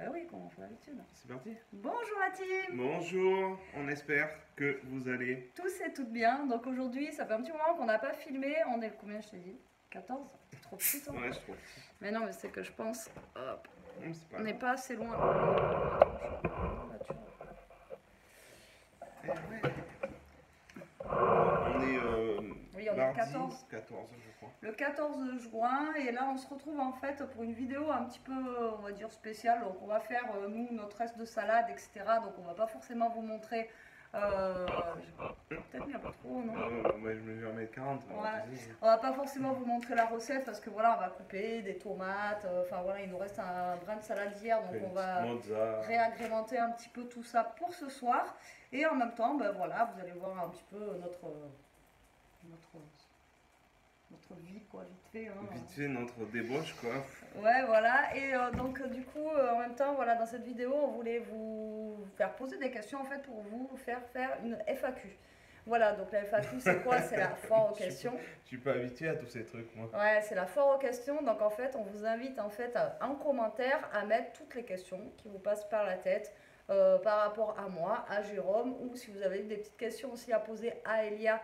Bah oui, comme on fait d'habitude. C'est parti. Bonjour la team. Bonjour, on espère que vous allez... Tous et toutes bien. Donc aujourd'hui, ça fait un petit moment qu'on n'a pas filmé. On est combien, je t'ai dit? 14? C'est trop petit, hein. Ouais, je trouve. Mais non, mais c'est que je pense... Hop, C'est pas on n'est grave. pas assez loin. Eh ouais. On est Oui, on est mardi 14. 14, je crois. Le 14 juin, et là on se retrouve en fait pour une vidéo un petit peu, on va dire, spéciale. Donc on va faire, nous, notre reste de salade, etc. Donc on va pas forcément vous montrer... j'ai peut-être mis un peu trop, non? Moi, je me vais en mettre 40. alors, Ouais. vas-y. On va pas forcément vous montrer la recette parce que voilà, on va couper des tomates, enfin voilà, il nous reste un brin de salade d'hier, donc on va Mozza. réagrémenter un petit peu tout ça pour ce soir. Et en même temps, ben voilà, vous allez voir un petit peu notre vie, quoi, vite fait. Hein. Vite fait, notre débauche, quoi. Ouais, voilà. Et donc, du coup, en même temps, voilà, dans cette vidéo, on voulait vous faire poser des questions, en fait, pour vous faire une FAQ. Voilà, donc la FAQ, c'est quoi? C'est la foire aux questions. Je suis pas habitué à tous ces trucs, moi. Ouais, c'est la foire aux questions. Donc, en fait, on vous invite, en fait, en commentaire, à mettre toutes les questions qui vous passent par la tête, par rapport à moi, à Jérôme, ou si vous avez des petites questions aussi à poser à Elia,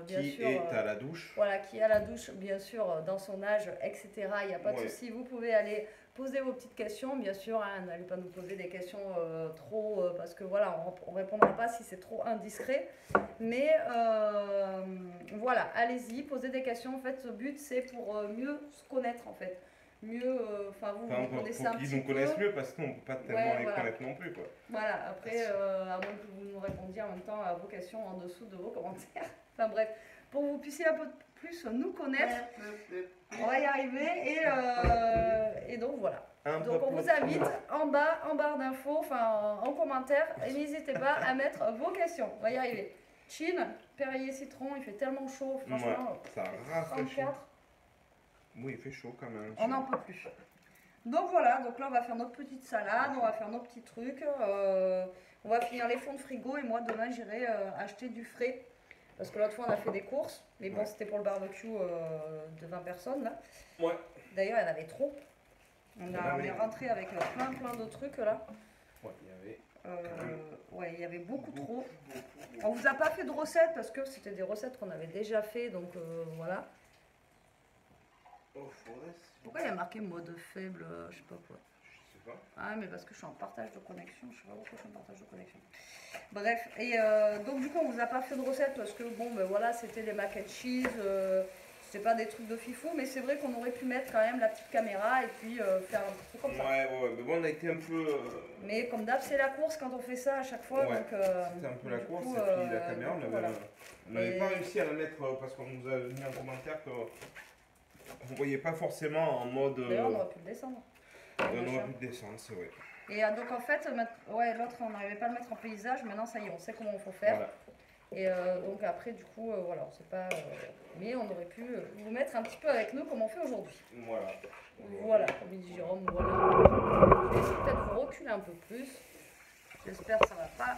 bien Qui sûr, est à la douche. voilà, qui est à la douche, bien sûr, dans son âge, etc. Il n'y a pas de Ouais. souci. Vous pouvez aller poser vos petites questions, bien sûr. Hein, n'allez pas nous poser des questions trop, parce que voilà, on ne répondra pas si c'est trop indiscret. Mais voilà, allez-y, posez des questions. En fait, le but, c'est pour mieux se connaître, en fait. Mieux, enfin, vous Enfin, vous pour connaissez un qu'ils petit nous peu. connaissent mieux, parce qu'on ne peut pas tellement Ouais, les voilà. connaître non plus, quoi. Voilà, après, à moins que vous nous répondiez en même temps à vos questions en dessous de vos commentaires. Enfin bref, pour que vous puissiez un peu plus nous connaître, on va y arriver. Et donc voilà. Donc on vous invite en bas, en barre d'infos, enfin en commentaire, et n'hésitez pas à mettre vos questions. On va y arriver. Chin, Perrier citron, il fait tellement chaud, franchement. Ouais, ça il fait rafraîchit. 34. Oui, il fait chaud quand même. On n'en peut plus. Donc voilà, donc là on va faire notre petite salade, on va faire nos petits trucs, on va finir les fonds de frigo et moi demain j'irai acheter du frais. Parce que l'autre fois on a fait des courses, mais bon Ouais. c'était pour le barbecue de 20 personnes là. Ouais. D'ailleurs il y en avait trop. On est rentré avec plein de trucs là. Ouais, il y avait... Ouais, il y avait beaucoup trop. On vous a pas fait de recettes parce que c'était des recettes qu'on avait déjà fait, donc voilà. Oh, Forest. Pourquoi il y a marqué mode faible, je sais pas quoi. Je sais pas. Ah, mais parce que je suis en partage de connexion, je sais pas pourquoi je suis en partage de connexion. Bref, et donc du coup, on vous a pas fait de recette parce que bon, ben voilà, c'était les mac and cheese, c'était pas des trucs de fifou, mais c'est vrai qu'on aurait pu mettre quand même la petite caméra et puis faire un petit truc comme ça. Ouais, mais bon, on a été un peu... Mais comme d'hab, c'est la course quand on fait ça à chaque fois. Ouais, donc c'était un peu la du course, coup, et puis la caméra, on voilà. n'avait Et- pas réussi à la mettre parce qu'on nous a mis un commentaire que vous voyez pas forcément en mode... D'ailleurs, on aurait pu le descendre. on aurait pu descendre, c'est vrai. Et donc en fait, ouais, l'autre, on n'arrivait pas à le mettre en paysage, maintenant ça y est, on sait comment il faut faire. Voilà. Et donc après, du coup, voilà, on sait pas. Mais on aurait pu vous mettre un petit peu avec nous comme on fait aujourd'hui. Voilà. Voilà, comme il dit Jérôme, voilà. Je vais essayer peut-être vous reculer un peu plus. J'espère que ça va pas.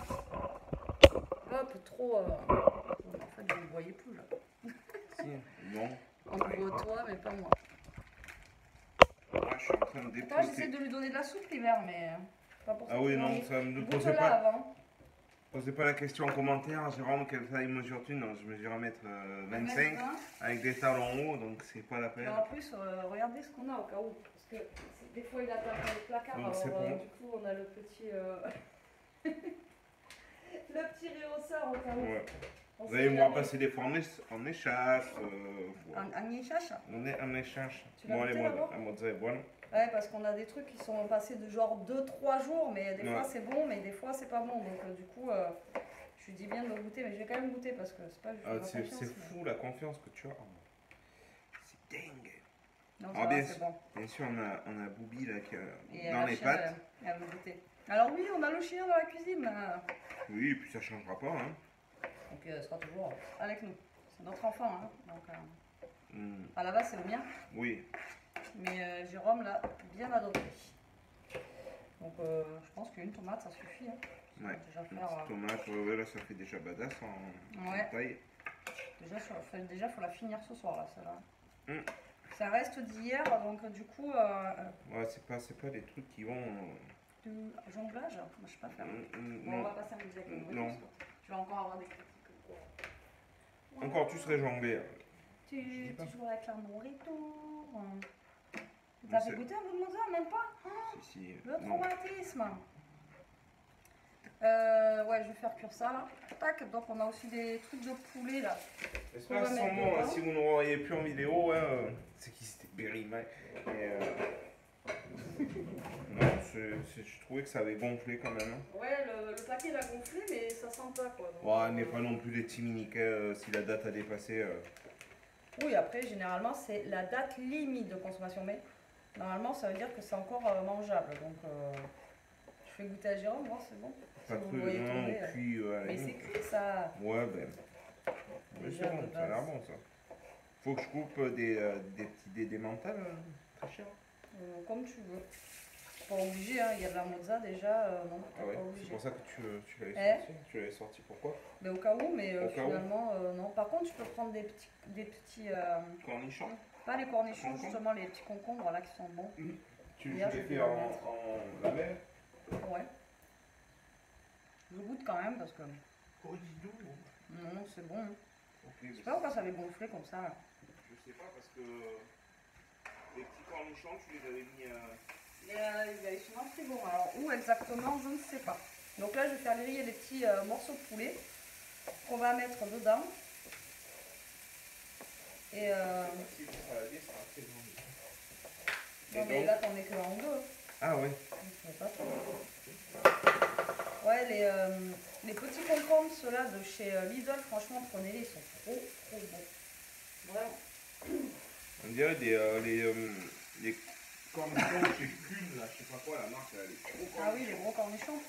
Hop, trop. En fait, vous ne me voyez plus là. Si, non. On voit toi, mais pas moi. Moi, je suis en train de Pourtant, j'essaie déposer. de lui donner de la soupe l'hiver, mais pas pour ça. Ah oui, non, ça ne Goûte-la avant. posez pas la question en commentaire. Jérôme, quelle taille mesures-tu? Non, je mesure 1m25 avec des talons hauts, donc c'est pas la peine. Et en plus, regardez ce qu'on a au cas où. Parce que des fois, il a tapé le placard. Donc, Alors, c'est bon. du coup, on a le petit. Le petit réhausseur au cas où. Ouais. On Vous sait allez me voir jamais. passer des fois en échasse. Voilà. Un échache. On est en échange. Tu l'as goûté allez, d'abord la mozza est bonne. Ouais, parce qu'on a des trucs qui sont passés de genre 2-3 jours, mais des fois Ouais. c'est bon, mais des fois c'est pas bon. Donc du coup, je lui dis bien de le goûter, mais je vais quand même goûter parce que c'est pas. Ah, c'est fou la confiance que tu as. C'est dingue. Non, Ah, ça bien va, sûr. c'est bon. Bien sûr, on a Boubi là, Et dans la les chienne, pattes. elle veut goûter. Alors oui, on a le chien dans la cuisine. Oui, et puis ça changera pas. Hein. Donc elle sera toujours avec nous. C'est notre enfant, hein. Donc Hmm, à la base c'est le mien, oui. mais Jérôme l'a bien adopté. Donc je pense qu'une tomate ça suffit. Hein. Ouais. Déjà Une faire. petite tomate, ouais, là ça fait déjà badass en Ouais. taille. Déjà faut la finir ce soir là, celle-là. Ça reste d'hier, donc du coup... Ouais, c'est pas des trucs qui vont... Du jonglage, moi je sais pas faire. Bon, non. on va pas s'amuser avec le Non. Tu vas encore avoir des critiques. Voilà. Encore, tu serais jonglé. Tu joues avec la nourriture. T'as fait goûter un bout de mozza, même pas Si. Le traumatisme. Ouais, je vais faire cuire ça là. Tac, donc on a aussi des trucs de poulet là. J'espère que son mot, si vous ne voyez plus en vidéo, hein, c'est qui c'était Bérimé. Non, je trouvais que ça avait gonflé quand même. Hein. Ouais, le paquet il a gonflé, mais ça sent pas quoi. Donc, ouais, n'est pas non plus des petits miniquets si la date a dépassé. Oui, après, généralement, c'est la date limite de consommation. Mais normalement, ça veut dire que c'est encore mangeable. Donc, je fais goûter à Jérôme, moi, c'est bon. Pas cru, non, cuit. Mais c'est cuit ça. Ouais, ben. C'est bon, ça a l'air bon ça. Faut que je coupe des petits dés mentales, très cher. Comme tu veux. Pas obligé, hein. Il y a de la mozza déjà. Non, ah ouais, pas obligé. c'est pour ça que tu l'avais sorti. Tu l'avais sorti, pourquoi? Mais au cas où, mais finalement, non. Par contre, tu peux prendre des petits cornichons. Pas les cornichons, justement, les petits concombres là qui sont bons. Tu les fais en lamelles? Ouais. Je goûte quand même parce que. Oh, dis donc. Non, c'est bon. Okay, je sais pas pourquoi ça avait gonflé comme ça. Là. Je sais pas parce que les petits cornichons, tu les avais mis il avait sur un frigo. Alors où exactement, je ne sais pas. Donc là, je vais faire griller les petits morceaux de poulet qu'on va mettre dedans. Et non mais là, t'en es que en deux. Ah ouais. Ouais, les petits concombres, ceux-là de chez Lidl, franchement, prenez-les, ils sont trop bons. Vraiment. On dirait les cornichons chez Kuhn, là, je sais pas quoi, la marque, elle est trop cornichons. Ah oui, les gros cornichons.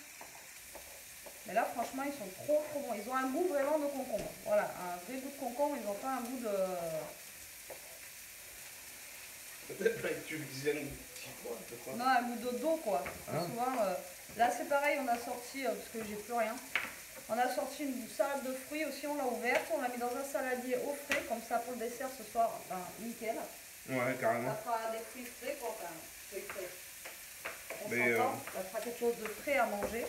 Mais là, franchement, ils sont trop bons. Ils ont un goût vraiment de concombre. Voilà, un vrai goût de concombre, ils n'ont pas un goût de... Peut-être que tu disais un petit quoi, c'est quoi? Non, un goût d'eau, quoi. Ah. Souvent, là, c'est pareil, on a sorti, parce que j'ai plus rien, on a sorti une salade de fruits aussi, on l'a ouverte, on l'a mis dans un saladier au frais, comme ça pour le dessert ce soir, ben, nickel. Ouais, carrément. Ça fera des fruits frais, quoi, enfin, fruits frais. On s'entend, ça fera quelque chose de frais à manger.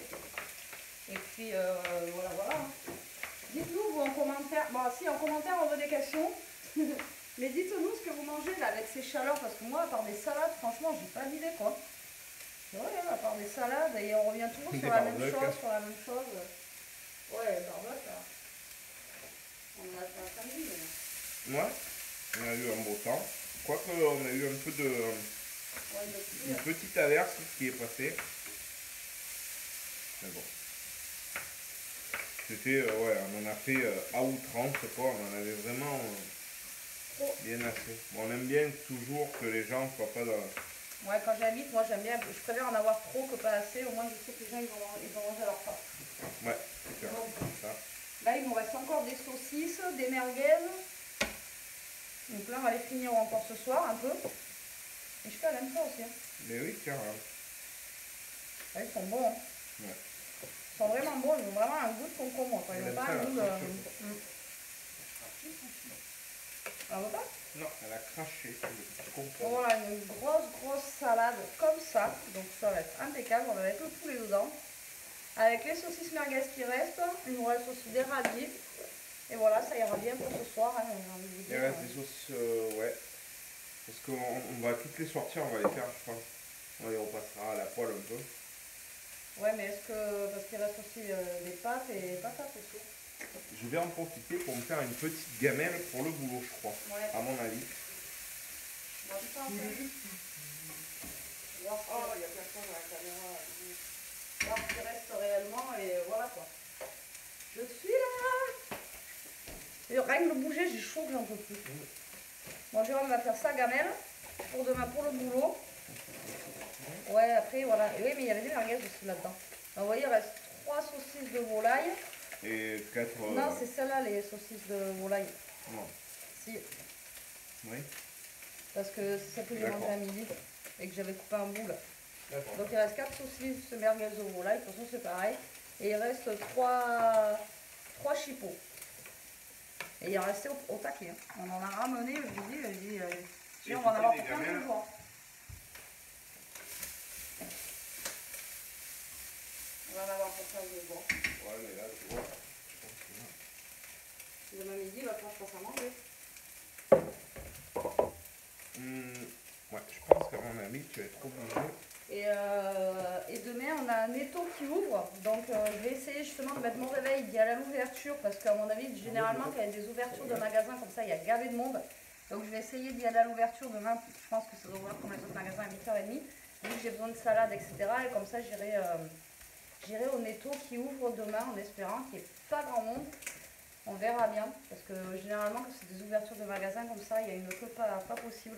Et puis, voilà. Dites-nous, vous, en commentaire, bon, si, en commentaire, on veut des questions. Mais dites-nous ce que vous mangez là avec ces chaleurs, parce que moi, à part des salades, franchement, j'ai pas d'idée quoi. C'est vrai, à part des salades, et on revient toujours sur la même chose, Ouais, barbecue là. On en a fait un samedi. Mais... Ouais, on a eu un beau temps. Quoique, on a eu un peu de. Une petite averse qui est passée. Mais bon. C'était, ouais, on en a fait à outrance quoi, on en avait vraiment. Bien assez. Bon, on aime bien toujours que les gens soient pas dans... Ouais, quand j'habite, moi j'aime bien, je préfère en avoir trop que pas assez, au moins je sais que les gens ils vont manger leur part. Ouais, c'est ça. Là il nous reste encore des saucisses, des merguez. Donc là on va les finir encore ce soir un peu. Et je aime ça aussi. Hein. Mais oui, carrément. Ouais, ils sont bons. Hein. Ouais. Ils sont vraiment bons, ils ont vraiment un goût de concombre. Ils n'ont pas un goût de... Elle veut pas? Non, elle a craché. Voilà, une grosse salade comme ça. Donc ça va être impeccable. On va mettre le poulet dedans. Avec les saucisses merguez qui restent, il nous reste aussi des radis. Et voilà, ça ira bien pour ce soir. Hein, il reste des sauces, ouais. Parce qu'on va toutes les sortir, on va les faire, je pense. On les repassera à la poêle un peu. Ouais, mais est-ce que... Parce qu'il reste aussi des pâtes et patates aussi. Je vais en profiter pour me faire une petite gamelle pour le boulot, je crois, ouais. À mon avis. Bon, oh, il y a personne à la caméra. Voir ce qui reste réellement et voilà quoi. Je suis là. Et rien que de bouger, j'ai chaud que j'en peux plus. Bon, Jérôme va faire sa gamelle pour demain pour le boulot. Ouais, après voilà. Et oui, mais il y avait des merguez aussi là-dedans. Vous voyez, il reste 3 saucisses de volaille. Et 4... Non, c'est celle-là, les saucisses de volaille. Non. Si. Oui. Parce que c'est celle que j'ai mangée à midi et que j'avais coupé en boule. Donc il reste 4 saucisses merguez de volaille, de toute façon c'est pareil. Et il reste 3 chipots. Et il est resté au taquet. Hein. On en a ramené, je vous dis, Et on va en avoir pour 15 jours. On va en avoir pour 15 jours. Ouais, mais là, tu vois, je pense que là. Demain midi, il va falloir qu'on s'en manger. Ouais, je pense qu'à mon avis, tu vas être obligé. Et demain, on a un étau qui ouvre. Donc, je vais essayer justement de mettre mon réveil d'y aller à l'ouverture. Parce qu'à mon avis, généralement, quand il y a des ouvertures de magasins comme ça, il y a gavé de monde. Donc, je vais essayer d'y aller à l'ouverture demain. Je pense que ça doit ouvrir comme les autres magasins à 8h30. Vu que j'ai besoin de salade, etc. Et comme ça, j'irai au étau qui ouvre demain en espérant qu'il n'y ait pas grand monde. On verra bien, parce que généralement quand c'est des ouvertures de magasins comme ça, il y a une queue pas possible.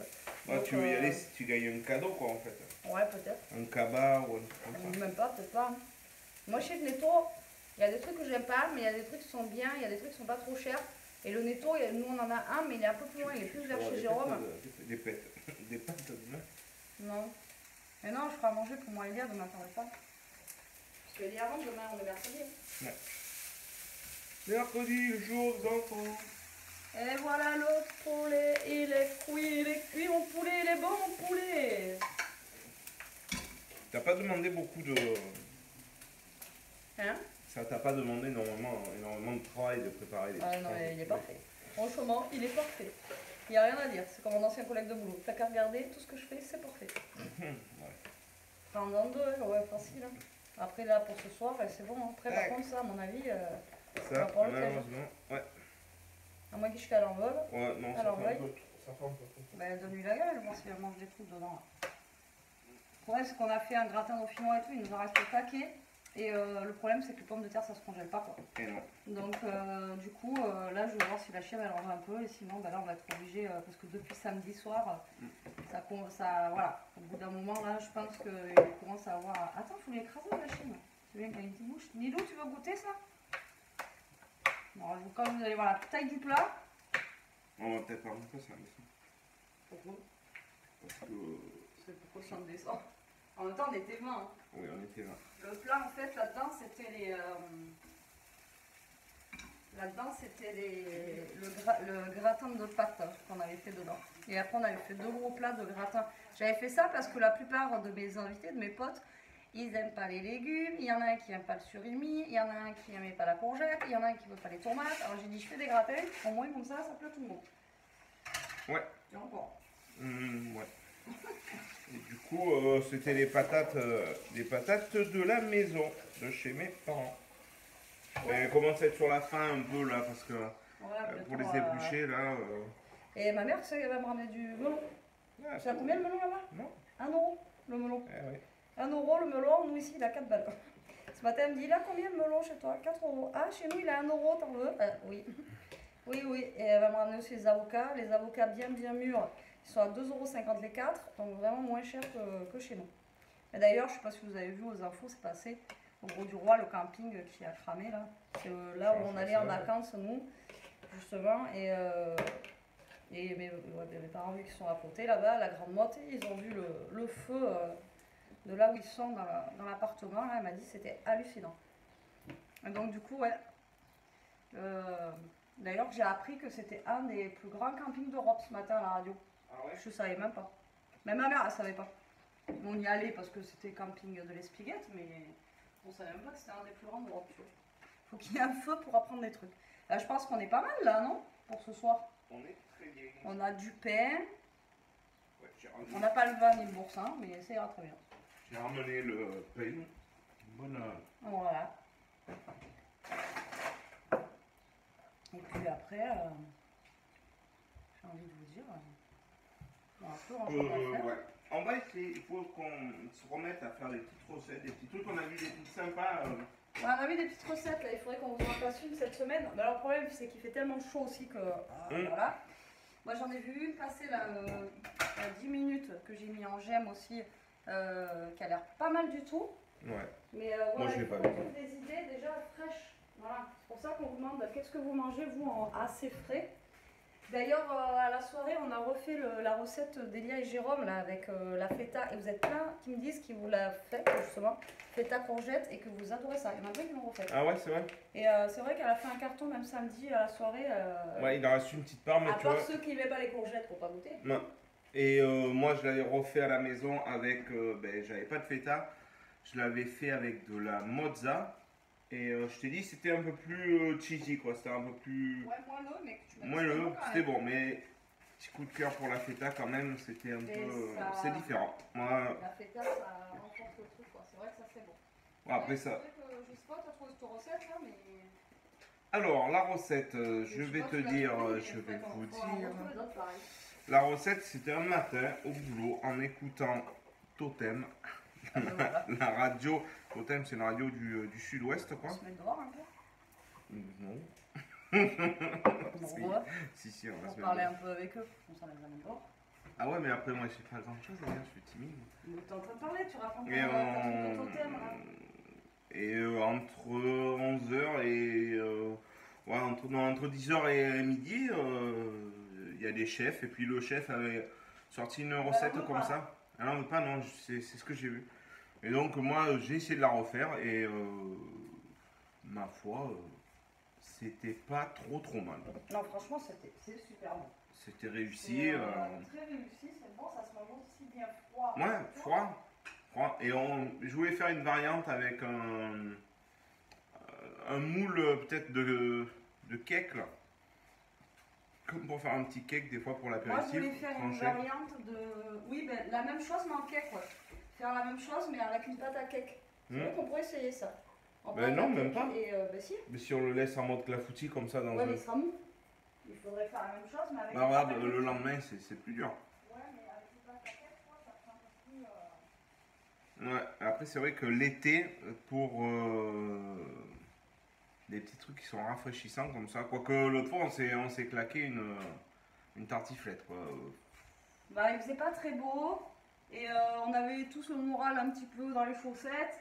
Ouais, donc, tu veux y aller si tu gagnes un cadeau quoi en fait. Ouais, peut-être. Un cabas ou un truc comme ça. Même pas, peut-être pas. Moi chez le Netto, il y a des trucs que j'aime pas, mais il y a des trucs qui sont bien, il y a des trucs qui sont pas trop chers. Et le Netto, nous on en a un, mais il est un peu plus loin, il est plus vers chez Jérôme. Des pâtes demain. Non. Mais non, je ferai à manger pour moi et Elia demain, t'en pas. Parce que Elia rentre demain, on est mercredi. Ouais. Mercredi, le jour des enfants. Et voilà l'autre poulet, il est cuit mon poulet, il est bon mon poulet. T'as pas demandé beaucoup de... Hein? Ça t'a pas demandé énormément de travail de préparer les Ah non, il est parfait. Franchement, il est parfait. Il n'y a rien à dire, c'est comme mon ancien collègue de boulot. T'as qu'à regarder, tout ce que je fais, c'est parfait. Ouais. Enfin, dans deux, ouais, facile. Hein. Après, là, pour ce soir, c'est bon. Après, par contre, ça, à mon avis, ça, malheureusement, ouais. À moins qu'il je cale en vol. Ouais, non, ça fait un peu trop. Ben, donne-lui la gueule, voir si elle mange des trucs dedans. Le problème, c'est qu'on a fait un gratin dauphinois et tout, il nous en reste le paquet. Et le problème, c'est que les pommes de terre, ça se congèle pas, quoi. Et non. Donc, du coup, là, je vais voir si la chienne, elle en veut un peu. Et sinon, ben, là, on va être obligé, parce que depuis samedi soir, ça, voilà. Au bout d'un moment, là, je pense qu'il commence à avoir... Attends, il faut l'écraser, la chienne. C'est bien qu'il y a une petite bouche. Nilou, tu veux goûter ça? Bon, quand vous allez voir la taille du plat. On va peut-être pas montrer ça, mais ça. Pourquoi? Parce que... C'est pourquoi ça me descend. En même temps, on était 20. Hein. Oui, on était là. Le plat, en fait, là-dedans, c'était les... Là-dedans, c'était le gratin de pâte qu'on avait fait dedans. Et après, on avait fait 2 gros plats de gratin. J'avais fait ça parce que la plupart de mes invités, de mes potes, ils n'aiment pas les légumes. Il y en a un qui n'aime pas le surimi. Il y en a un qui n'aimait pas la courgette. Il y en a un qui ne veut pas les tomates. Alors j'ai dit, je fais des gratins. Au moins, comme ça plaît à tout le monde. Ouais. Et encore. Ouais. Et du coup, c'était les patates de la maison, de chez mes parents. Ouais. Elle commence à être sur la fin un peu là, parce que voilà, pour les éplucher là. Et ma mère, tu sais, elle va me ramener du melon. Ah, tu as combien le melon là-bas? Non. 1 € le melon. Eh oui. 1 € le melon, nous ici il a 4 balles. Ce matin elle me dit, il a combien le melon chez toi? 4 €. Ah, chez nous il a 1 €, t'en veux? Oui. Oui. Et elle va me ramener aussi les avocats bien mûrs. Ils sont à 2,50 € les 4, donc vraiment moins cher que chez nous. Et d'ailleurs, je ne sais pas si vous avez vu aux infos, c'est passé au Gros du Roi, le camping qui a cramé là. C'est là où on allait en vacances, nous, justement. Et mes parents, vu qu'ils sont à côté là-bas, la Grande Motte, ils ont vu le feu de là où ils sont dans l'appartement. Elle m'a dit que c'était hallucinant. Et donc, du coup, ouais. D'ailleurs, j'ai appris que c'était un des plus grands campings d'Europe ce matin à la radio. Ah ouais? Je savais même pas. Même ma mère, elle savait pas. On y allait parce que c'était camping de l'Espiguette, mais on savait même pas que c'était un des plus grands d'Europe. Faut qu'il y ait un feu pour apprendre des trucs. Là, je pense qu'on est pas mal là, non? Pour ce soir. On est très bien. On a du pain. Ouais, on n'a pas le vin ni le boursin, mais ça ira très bien. J'ai ramené le pain. Bonne. Voilà. Et puis après, j'ai envie de vous dire, on va peu en faire. Ouais. On va essayer, il faut qu'on se remette à faire des petites recettes, des petits trucs. On a vu des trucs sympas. Ouais, on a vu des petites recettes, là. Il faudrait qu'on vous en fasse une cette semaine. Mais alors le problème, c'est qu'il fait tellement chaud aussi que... Voilà. Moi j'en ai vu une passer là, à 10 minutes que j'ai mis en gemme aussi, qui a l'air pas mal du tout. Ouais. Mais voilà, moi je l'ai pas vu. Des idées déjà fraîches. Voilà. C'est pour ça qu'on vous demande qu'est-ce que vous mangez vous en assez frais. D'ailleurs, à la soirée, on a refait la recette d'Elia et Jérôme là, avec la feta. Et vous êtes plein qui me disent qu'ils vous la faites justement, feta courgette, et que vous adorez ça. Il y en a plein qui l'ont refait. Ah ouais, c'est vrai. Et c'est vrai qu'elle a fait un carton même samedi à la soirée. Ouais, il en reste une petite part, mais à part ceux qui n'aimaient pas les courgettes, faut pas goûter. Non. Et moi, je l'avais refait à la maison avec, j'avais pas de feta, je l'avais fait avec de la mozza. Et je t'ai dit, c'était un peu plus cheesy, quoi. C'était un peu plus. Ouais, moelleux, mais tu m'as dit moelleux, c'était bon, mais petit coup de cœur pour la feta quand même, c'était un peu. ça... C'est différent. Moi, la feta, ça renforce le truc, quoi. C'est vrai que ça fait bon. Bon, après ça. C'est vrai que, je sais pas, t'as trouvé cette recette là, mais. Alors, la recette, je vais te dire, je vais vous dire. La recette, c'était un matin au boulot en écoutant Totem. La radio, Totem, c'est une radio du sud-ouest, quoi. On se met dehors un peu. Non. Si, on va se mettre parler dehors. un peu avec eux, on s'en met jamais dehors. Ah ouais, mais après, moi, je fais pas grand chose d'ailleurs, je suis timide. Mais t'es en train de parler, tu racontes Et ton Totem là. Et entre 11h et. Ouais, entre 10h et midi, il y a des chefs, et puis le chef avait sorti une recette comme ça. Ah non, pas non, c'est ce que j'ai vu. Et donc, moi, j'ai essayé de la refaire, et ma foi, c'était pas trop mal. Non, franchement, c'est super bon. C'était réussi. Très réussi, c'est bon, ça se mange aussi bien froid. Ouais, froid. Et je voulais faire une variante avec un moule peut-être de cake là. Comme pour faire un petit cake des fois pour l'apéritif. Moi je voulais faire une variante de... Oui, ben, la même chose mais en cake. Ouais. Faire la même chose mais avec une pâte à cake. C'est vrai qu'on pourrait essayer ça. Ben non, même pas. Et, ben si. Mais si on le laisse en mode clafoutis comme ça dans ouais, mais il sera mou. Il faudrait faire la même chose mais avec... Bah regarde, le lendemain c'est plus dur. Ouais, mais avec une pâte à cake, moi, ça prend un peu plus... Ouais, après c'est vrai que l'été, pour des petits trucs qui sont rafraîchissants comme ça, quoique l'autre fois on s'est claqué une tartiflette quoi. Bah il faisait pas très beau et on avait tous le moral un petit peu dans les chaussettes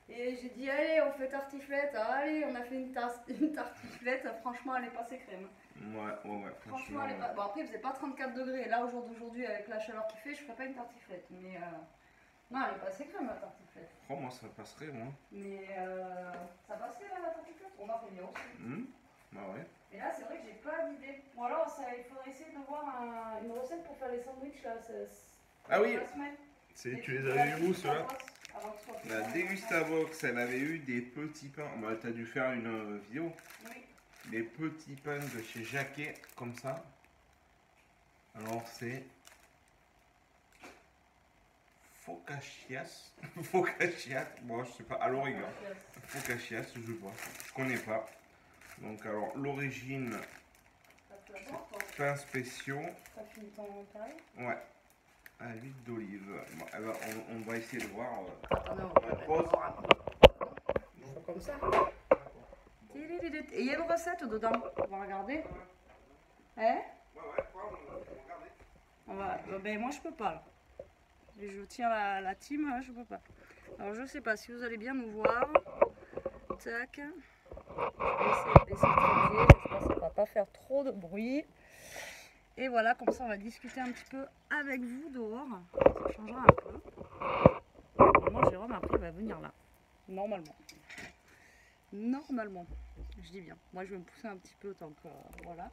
et j'ai dit allez on fait tartiflette, allez on a fait une tartiflette, franchement elle est passée crème. Ouais, franchement elle est pas... Bon après il faisait pas 34 degrés, là au jour d'aujourd'hui avec la chaleur qu'il fait je ferais pas une tartiflette mais non elle est passée crème la tartiflette. Oh moi ça passerait moi. Mais ça passerait là la tartiflette, on va finir aussi. Bah ouais. Et là, c'est vrai que j'ai pas d'idée. Ou alors, il faudrait essayer de voir une recette pour faire les sandwichs là. Ah oui. La semaine. Tu les avais eu où ceux-là? La Degustavox, elle avait eu des petits pains. Bah, t'as dû faire une vidéo. Oui. Des petits pains de chez Jacquet, comme ça. Alors c'est Focaccias. Focaccias. Bon, je sais pas. À l'origan. Focaccias, je vois. Je connais pas. Donc alors l'origine, pain spéciaux. T'as fini ton pareil? Ouais. À l'huile d'olive. Bon, alors, on va essayer de voir. Attendez, on va comme ça. Et il y a une recette dedans. On va regarder. Hein? Ouais, on va regarder. Ben moi je peux pas. Là. Je tiens la team, là, je peux pas. Alors je sais pas si vous allez bien nous voir. Tac. Je vais essayer de baisser le trépied, j'espère que ça va pas faire trop de bruit. Et voilà, comme ça on va discuter un petit peu avec vous dehors. Ça changera un peu. Normalement Jérôme après il va venir là. Normalement. Normalement. Je dis bien. Moi je vais me pousser un petit peu tant que... voilà.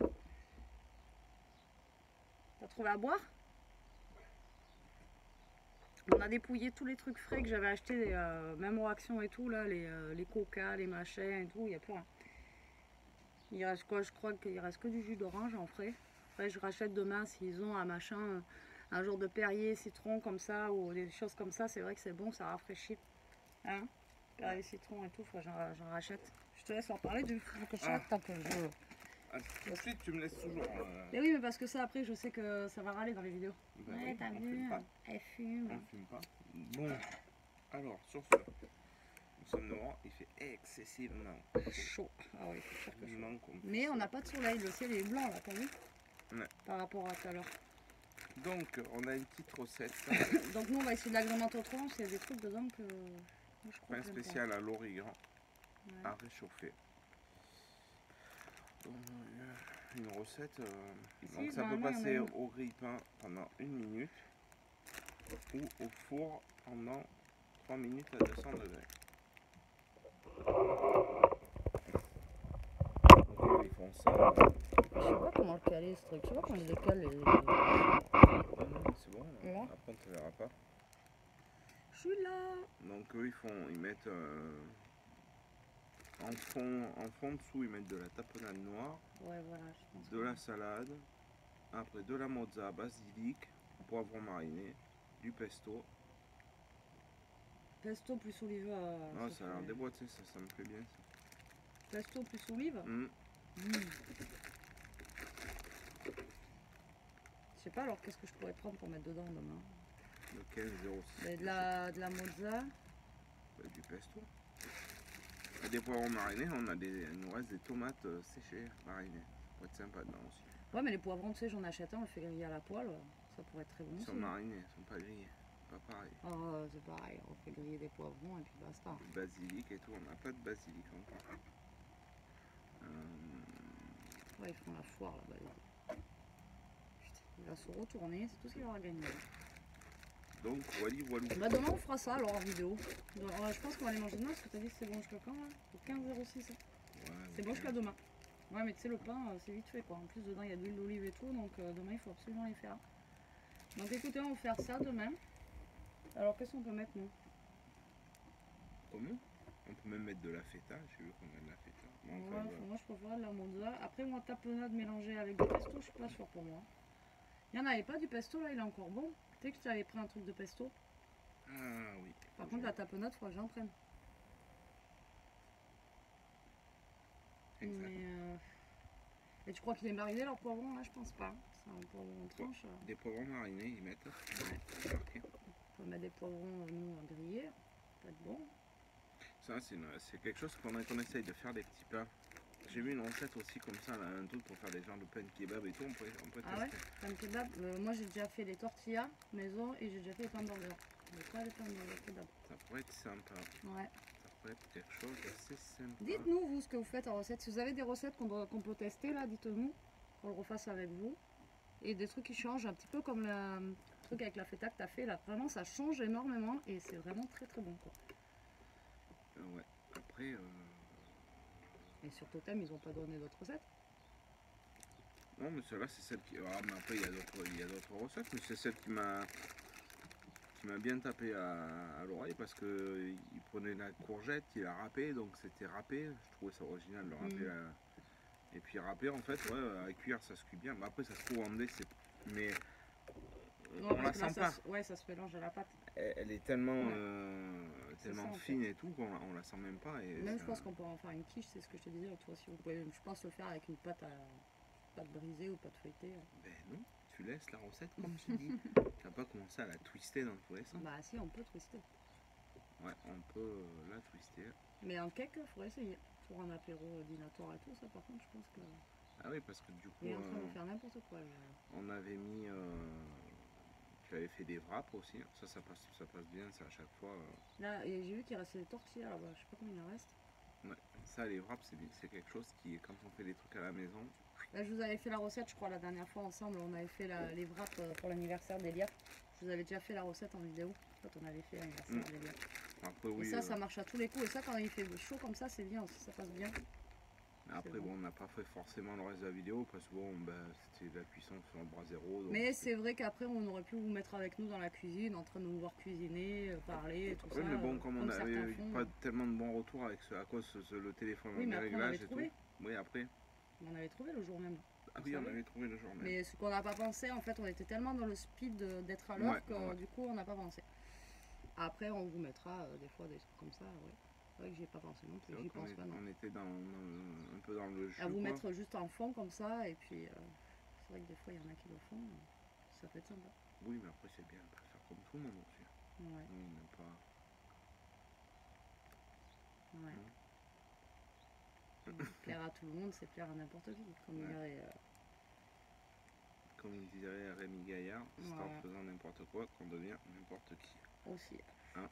T'as trouvé à boire? On a dépouillé tous les trucs frais que j'avais achetés, même aux actions et tout, là, les coca, les machins et tout, il n'y a plus rien. Il reste quoi? Je crois qu'il reste que du jus d'orange en frais. Après, je rachète demain s'ils ont un machin, un genre de Perrier, citron comme ça, ou des choses comme ça, c'est vrai que c'est bon, ça rafraîchit. Hein? Perrier, citron et tout, j'en rachète. Je te laisse en parler du coca tant que je... Ensuite, tu me laisses toujours. Mais oui, mais parce que ça, après, je sais que ça va râler dans les vidéos. Ben ouais, oui, t'as vu, elle fume. On fume pas. Bon, alors, sur ce, nous sommes dehors, il fait excessivement chaud. Ah oui, c'est sûr que chaud. Comme mais on n'a pas de soleil, le ciel est blanc, là, t'as vu? Ouais. Par rapport à tout à l'heure. Donc, on a une petite recette. Donc, nous, on va essayer de l'agrémenter autrement, parce qu'il y a des trucs dedans que... Moi, je crois pain spécial à l'origan, à réchauffer. Une recette, donc ça peut passer au grille-pain pendant 1 minute ou au four pendant 3 minutes à 200 degrés. Donc, ils font ça. Je sais pas comment le caler ce truc, je sais pas comment ils le calent c'est bon. Ouais. Après, on te verra pas. Je suis là. Donc, eux, ils mettent en fond dessous, ils mettent de la tapenade noire, Ouais, voilà, je pense. de la salade, après de la mozza, basilic, poivron mariné, du pesto. Pesto plus olive. Ah, ça a l'air déboîté, ça me plaît bien. Ça. Pesto plus olive. Je sais pas alors qu'est-ce que je pourrais prendre pour mettre dedans demain. Lequel 06. De la mozza. Du pesto. Et des poivrons marinés, il nous reste des tomates séchées marinées. Ça pourrait être sympa dedans aussi. Ouais, mais les poivrons, tu sais, j'en achète un, on le fait griller à la poêle. Ça pourrait être très bon. Ils sont marinés, ils sont pas grillés. Pas pareil. Oh, c'est pareil, on fait griller des poivrons et puis basta. Du basilic et tout, on n'a pas de basilic encore. Ouais, ils font la foire là-bas. Putain, il va se retourner, c'est tout ce qu'il aura gagné. Donc, voilà. Bah, demain, on fera ça alors en vidéo. Je pense qu'on va aller manger demain parce que t'as dit que c'est bon jusqu'à quand là? Au 15,06. Ouais, c'est bon jusqu'à demain. Ouais, mais tu sais, le pain, c'est vite fait quoi. En plus, dedans, il y a de l'huile d'olive et tout, donc demain, il faut absolument les faire. Donc écoutez, on va faire ça demain. Alors, qu'est-ce qu'on peut mettre nous? Comment? On peut même mettre de la feta, j'ai vu qu'on a de la feta. Bon, ouais, enfin, voilà. moi je préfère de la mozza. Après, moi, tapenade mélangée avec du pesto, je suis pas sûre pour moi. Il n'y en avait pas du pesto là, il est encore bon. Tu sais que je t'avais pris un truc de pesto? Ah oui. Par contre, la tapenade, il faudra que j'en prenne. Exact. Et tu crois qu'il est mariné leur poivron là? Je pense pas. C'est un poivron en tranche. Des poivrons marinés, ils mettent. Ouais. Marqué. On peut mettre des poivrons nous grillés. Ça peut être bon. Ça, c'est quelque chose qu'on essaye de faire des petits plats. J'ai vu une recette aussi comme ça, là, un truc pour faire des genres de pain kebab et tout, on peut ah tester. Ouais, pain kebab. Moi j'ai déjà fait les tortillas maison et j'ai déjà fait les pains burger. Mais pas les pains kebab. Ça pourrait être sympa. Ouais. Ça pourrait être quelque chose d'assez sympa. Dites-nous vous ce que vous faites en recette. Si vous avez des recettes qu'on peut tester là, dites-nous. Qu'on le refasse avec vous. Et des trucs qui changent un petit peu comme le truc avec la feta que tu as fait là. Vraiment ça change énormément et c'est vraiment très très bon quoi. Ouais. Après. Et sur Totem, ils n'ont pas donné d'autres recettes? Non, mais celle-là, c'est celle qui. Ah, mais après, il y a d'autres recettes, mais c'est celle qui m'a bien tapé à l'oreille parce que il prenait la courgette, il la râpait, donc c'était râpé. Je trouvais ça original de râper la. Et puis râpé, en fait, ouais, à cuire, ça se cuit bien. Mais après, ça se trouve en dé, mais. Non, on la sent pas. Ouais, ça se mélange à la pâte. Elle est tellement, tellement fine et tout qu'on la sent même pas. Et même je pense qu'on peut en faire une quiche, c'est ce que je te disais. Toi, si vous pouvez, je pense le faire avec une pâte brisée ou pâte feuilletée. Ben non, tu laisses la recette comme tu dis. Tu vas pas commencer à la twister dans tous les sens. Bah si, on peut twister. Ouais, on peut la twister. Mais en cake, il faudrait essayer. Pour un apéro dînatoire et tout, ça par contre, je pense que... Ah oui, parce que du coup... Il est en train de faire n'importe quoi. On avait mis... Tu avais fait des wraps aussi. Ça passe bien, ça à chaque fois. Là, j'ai vu qu'il restait des tortillas là-bas. Je sais pas combien il en reste. Ouais, ça, les wraps, c'est quelque chose qui, quand on fait des trucs à la maison... Là, je vous avais fait la recette, je crois, la dernière fois ensemble. On avait fait les wraps pour l'anniversaire d'Elia. Je vous avais déjà fait la recette en vidéo quand on avait fait l'anniversaire d'Elia. Après, oui, et ça marche à tous les coups. Et ça, quand il fait chaud comme ça, c'est bien aussi, ça passe bien. Après, bon, on n'a pas fait forcément le reste de la vidéo parce que bon, bah, c'était la cuisson sur un bras zéro. Donc... Mais c'est vrai qu'après, on aurait pu vous mettre avec nous dans la cuisine, en train de nous voir cuisiner, parler, tout ça. Oui, mais bon, comme on n'avait pas tellement de bons retours avec à cause le téléphone, oui, mais après, on avait trouvé. Oui, après. On avait trouvé le jour même. Ah oui, on avait trouvé le jour même. Mais ce qu'on n'a pas pensé, en fait, on était tellement dans le speed d'être à l'heure que du coup, on n'a pas pensé. Après, on vous mettra des fois des trucs comme ça, ouais. C'est vrai que j'y ai pas pensé non plus, j'y pense pas non. On était un peu dans le jeu. À vous mettre juste en fond comme ça, et puis c'est vrai que des fois, il y en a qui le font, ça peut être sympa. Oui, mais après, c'est bien de pas faire comme tout le monde aussi. Ouais. Oui, ne pas... Ouais. Plaire à tout le monde, c'est plaire à n'importe qui, comme il dirait Rémi Gaillard, c'est en faisant n'importe quoi qu'on devient n'importe qui. Aussi. Hein?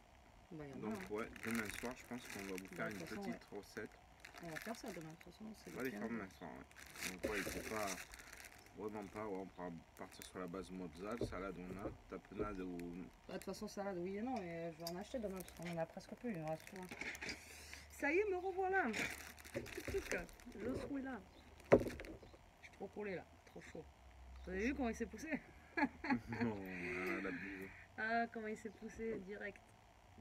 Bah, donc ouais, demain soir, je pense qu'on va vous faire une petite recette. On va faire ça demain, de toute façon. On va les faire demain soir, ouais. Donc ouais, il faut pas... Vraiment pas, on pourra partir sur la base mozza, salade on a, tapenade ou... Bah, de toute façon, salade, oui et non, mais je vais en acheter demain, parce qu'on en a presque plus, il en reste plus. Ça y est, me revoilà. Je suis là. Je suis trop collée là, trop chaud. Vous avez vu comment il s'est poussé? Non, la bise. Ah, comment il s'est poussé direct.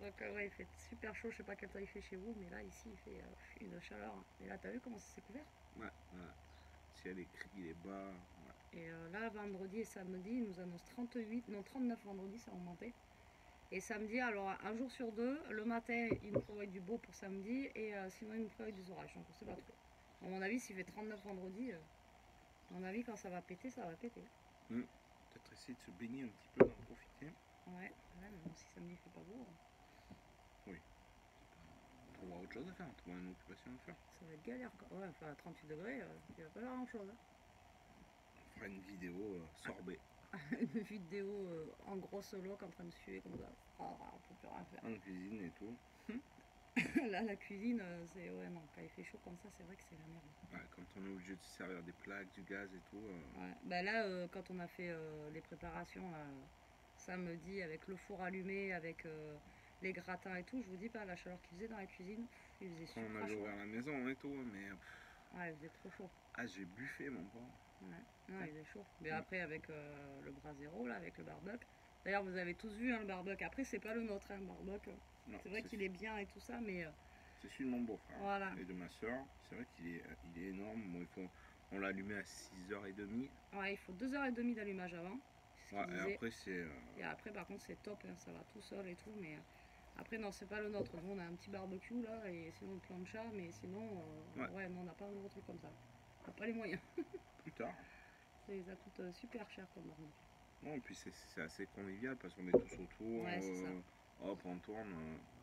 Donc ouais, il fait super chaud, je sais pas quel temps il fait chez vous, mais là ici il fait une chaleur. Et là t'as vu comment ça s'est couvert? Ouais, ouais. Ciel est gris, il est bas. Ouais. Et là vendredi et samedi, il nous annonce 38, non 39 vendredi, ça a augmenté. Et samedi, alors un jour sur deux, le matin il nous prévoit du beau pour samedi et sinon il nous prévoit des orages, donc on sait pas trop. À mon avis, s'il fait 39 vendredi, à mon avis quand ça va péter, ça va péter. Peut-être essayer de se baigner un petit peu, d'en profiter. Ouais, mais bon, si samedi il fait pas beau. Oui. On trouvera autre chose à faire, on trouvera une occupation à faire. Ça va être galère quoi. Ouais, enfin à 38 degrés, il va pas faire grand chose. On fera une vidéo sorbet. Une vidéo en gros solo en train de suer comme ça. Oh, on peut plus rien faire. En cuisine et tout. Là, la cuisine, c'est. Ouais, non, quand il fait chaud comme ça, c'est vrai que c'est la merde. Ouais, quand on est obligé de se servir des plaques, du gaz et tout. Ouais. Bah là, quand on a fait les préparations samedi avec le four allumé, avec les gratins et tout, je vous dis pas la chaleur qu'il faisait dans la cuisine, il faisait Quand on super avait chaud. ouvert la maison et tout, mais. Ouais, il faisait trop chaud. Ah, j'ai buffé mon pauvre. Ouais, non, il faisait chaud. Mais après, avec le brasero, là, avec le barbecue. D'ailleurs, vous avez tous vu hein, le barbecue. Après, c'est pas le nôtre, hein, le barbecue. C'est vrai qu'il est bien et tout ça, mais. C'est celui de mon beau-frère voilà. et de ma soeur. C'est vrai qu'il est, énorme. Bon, on l'a allumé à 6h30. Ouais, il faut 2h30 d'allumage avant. Ouais, et après, c'est. Et après, par contre, c'est top, hein, ça va tout seul et tout. Mais après, non, c'est pas le nôtre. Nous, on a un petit barbecue là, et sinon le plancha, mais sinon, ouais, non, on n'a pas un gros truc comme ça. On n'a pas les moyens. Plus tard. Ça coûte super cher comme barbecue. Non, et puis c'est assez convivial parce qu'on est tous autour. Ouais, c'est ça. Hop, on tourne.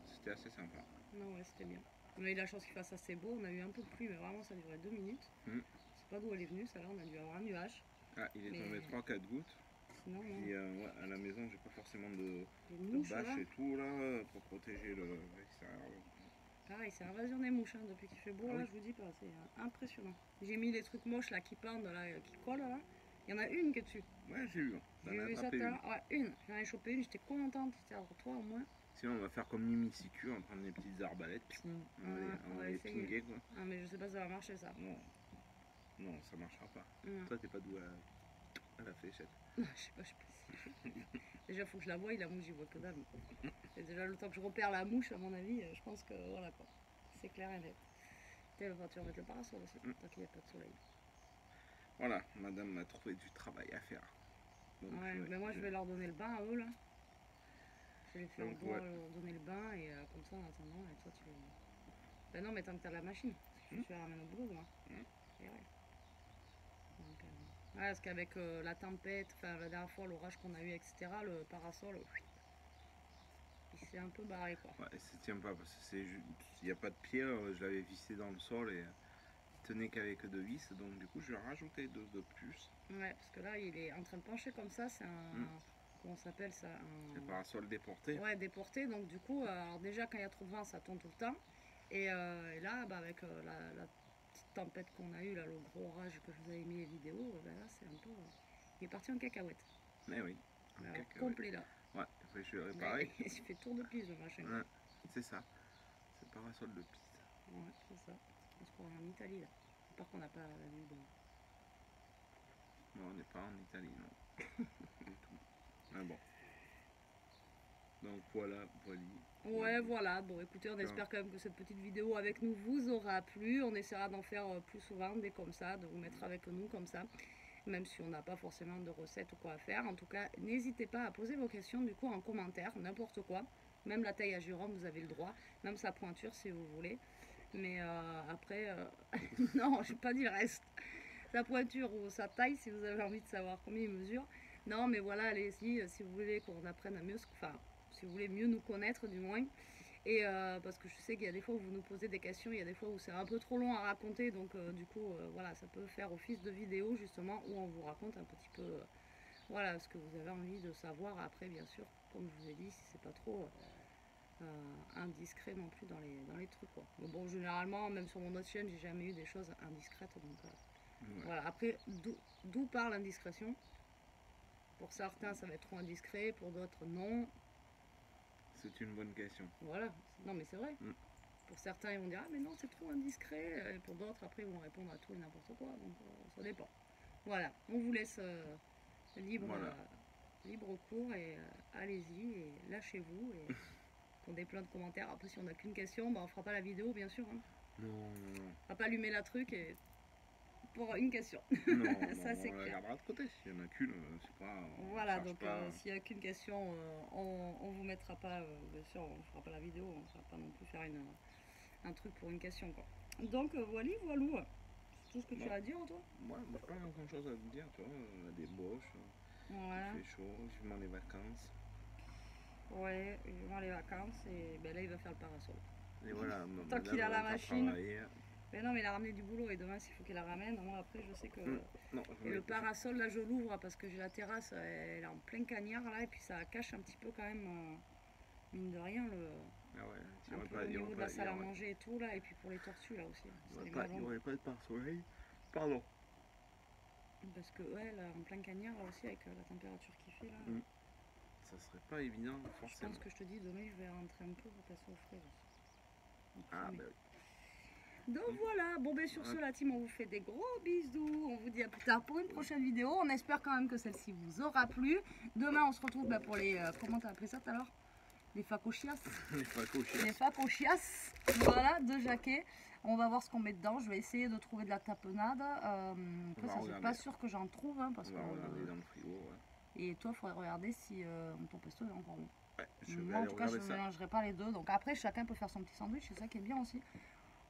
C'était assez sympa. Non, ouais, c'était bien. On a eu la chance qu'il fasse assez beau. On a eu un peu de pluie, mais vraiment, ça a duré 2 minutes. Je sais pas d'où elle est venue, ça là, on a dû avoir un nuage. Ah, il est tombé 3-4 gouttes. Sinon, non. Puis ouais, à la maison, j'ai pas forcément de mouches, bâche là. et tout là pour protéger l'extérieur. Pareil, c'est invasion des mouches hein, depuis qu'il fait beau, Ah là, oui. je vous dis pas, c'est impressionnant. J'ai mis les trucs moches là qui pendent, là, qui collent là. Il y en a une qui est dessus. Ouais, j'ai eu. J'ai vu ça, ouais, une. J'en ai chopé une, j'étais contente, c'était alors toi au moins. Sinon, on va faire comme Mimicicu, on va prendre des petites arbalètes, on va les pinguer quoi. Ah, mais je sais pas si ça va marcher ça. Non, non, ça marchera pas. Toi, t'es pas doué à la fléchette. Non, je sais pas si. Déjà, faut que je la voie, la mouche, j'y vois que dalle. Et déjà, le temps que je repère la mouche, à mon avis, je pense que voilà quoi. C'est clair et net. Tu vas mettre le parasol aussi, tant qu'il n'y a pas de soleil. Voilà, madame m'a trouvé du travail à faire. Donc, ouais, mais moi je vais leur donner le bain à eux là. Je vais les faire leur donner le bain et comme ça en attendant, et toi tu. Ben non, mais tant que t'as la machine, tu la ramènes au boulot moi. Et ouais. Donc, ouais, parce qu'avec la tempête, enfin la dernière fois, l'orage qu'on a eu, etc., le parasol, il s'est un peu barré quoi. Ouais, ça tient pas parce qu'il n'y a pas de pierre, je l'avais vissé dans le sol et il tenait qu'avec 2 vis, donc du coup je vais en rajouter 2 de plus. Ouais, parce que là il est en train de pencher comme ça, c'est un. Comment ça s'appelle ça C'est un parasol déporté. Ouais, déporté, donc du coup, alors déjà quand il y a trop de vent, ça tourne tout le temps. Et là, bah, avec la petite tempête qu'on a eue, là, le gros orage que je vous avais mis les vidéos, bah, là c'est un peu. Il est parti en cacahuète. Mais oui. Alors, complet là. Ouais, après je vais réparer. Il s'est fait tour de piste le machin. Ouais, c'est ça. C'est parasol de piste. Ouais, c'est ça. On se croit en Italie là. Par contre, on n'a pas vu de. Non, on n'est pas en Italie, non. Du tout. Ah bon. Donc voilà, voilà. Ouais, voilà. Bon, écoutez, on espère quand même que cette petite vidéo avec nous vous aura plu. On essaiera d'en faire plus souvent, des comme ça, de vous mettre avec nous comme ça. Même si on n'a pas forcément de recettes ou quoi à faire. En tout cas, n'hésitez pas à poser vos questions du coup en commentaire, n'importe quoi. Même la taille à Jérôme, vous avez le droit. Même sa pointure si vous voulez. Mais après, non, je n'ai pas dit le reste. Sa pointure ou sa taille si vous avez envie de savoir combien il mesure. Non, mais voilà, allez-y si vous voulez qu'on apprenne à mieux, enfin, si vous voulez mieux nous connaître du moins. Et parce que je sais qu'il y a des fois où vous nous posez des questions, il y a des fois où c'est un peu trop long à raconter, donc du coup, voilà, ça peut faire office de vidéo justement où on vous raconte un petit peu, voilà, ce que vous avez envie de savoir. Après, bien sûr, comme je vous ai dit, si c'est pas trop indiscret non plus dans les trucs, quoi. Mais bon, généralement, même sur mon autre chaîne, j'ai jamais eu des choses indiscrètes, donc voilà. Après, d'où part l'indiscrétion? Pour certains, ça va être trop indiscret, pour d'autres, non. C'est une bonne question. Voilà, non mais c'est vrai. Pour certains, ils vont dire ah mais non, c'est trop indiscret. Et pour d'autres, après, ils vont répondre à tout et n'importe quoi. Donc ça dépend. Voilà, on vous laisse libre libre cours et allez-y et lâchez-vous et pondez plein de commentaires. Après si on n'a qu'une question, bah, on fera pas la vidéo bien sûr. Hein. Non. On va pas allumer la truc et pour une question. Non, ça c'est on la clair. gardera de côté. S'il y en a qu'une, c'est pas. Voilà, donc s'il n'y a qu'une question, on vous mettra pas, bien sûr, on fera pas la vidéo, on ne va pas non plus faire un truc pour une question quoi. Donc voilà, voilou. C'est tout ce que tu as à dire toi? Moi, j'ai pas grand chose à te dire, tu vois, la débauche, il fait chaud, vivement les vacances. Ouais, vivement les vacances et ben là il va faire le parasol. Et voilà, tant qu'il a la machine. Mais non, mais il a ramené du boulot et demain, s'il faut qu'il la ramène, moi après je sais que. Non, et le parasol, là je l'ouvre parce que j'ai la terrasse, elle est en plein cagnard là, et puis ça cache un petit peu quand même, mine de rien, au niveau de la salle à manger et tout là, et puis pour les tortues là aussi. Il n'y aurait pas de pare-soleil, pardon. Parce que ouais, là, en plein cagnard là aussi, avec la température qu'il fait là. Ça serait pas évident, forcément. Je pense que je te dis, demain je vais rentrer un peu pour passer au frais aussi. Ah, bah oui. Donc voilà, bon ben sur ce la team on vous fait des gros bisous, on vous dit à plus tard pour une prochaine vidéo, on espère quand même que celle-ci vous aura plu. Demain on se retrouve pour les, comment t'as appelé ça tout à l'heure? Les facochias. Les facochias, voilà, de Jacquet. On va voir ce qu'on met dedans, je vais essayer de trouver de la tapenade, après ça c'est pas sûr que j'en trouve, hein, parce que... regarder dans le frigo, ouais. Et toi il faudrait regarder si ton pesto est encore bon. Ouais, moi en tout cas je ne mélangerai pas les deux, donc après chacun peut faire son petit sandwich, c'est ça qui est bien aussi.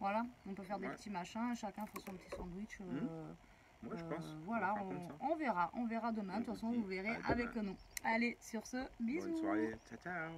Voilà, on peut faire des petits machins, chacun fait son petit sandwich. Moi, je pense. Voilà, on verra demain. De toute façon, vous verrez avec nous. Allez, sur ce, bisous. Bonne soirée, ciao ciao.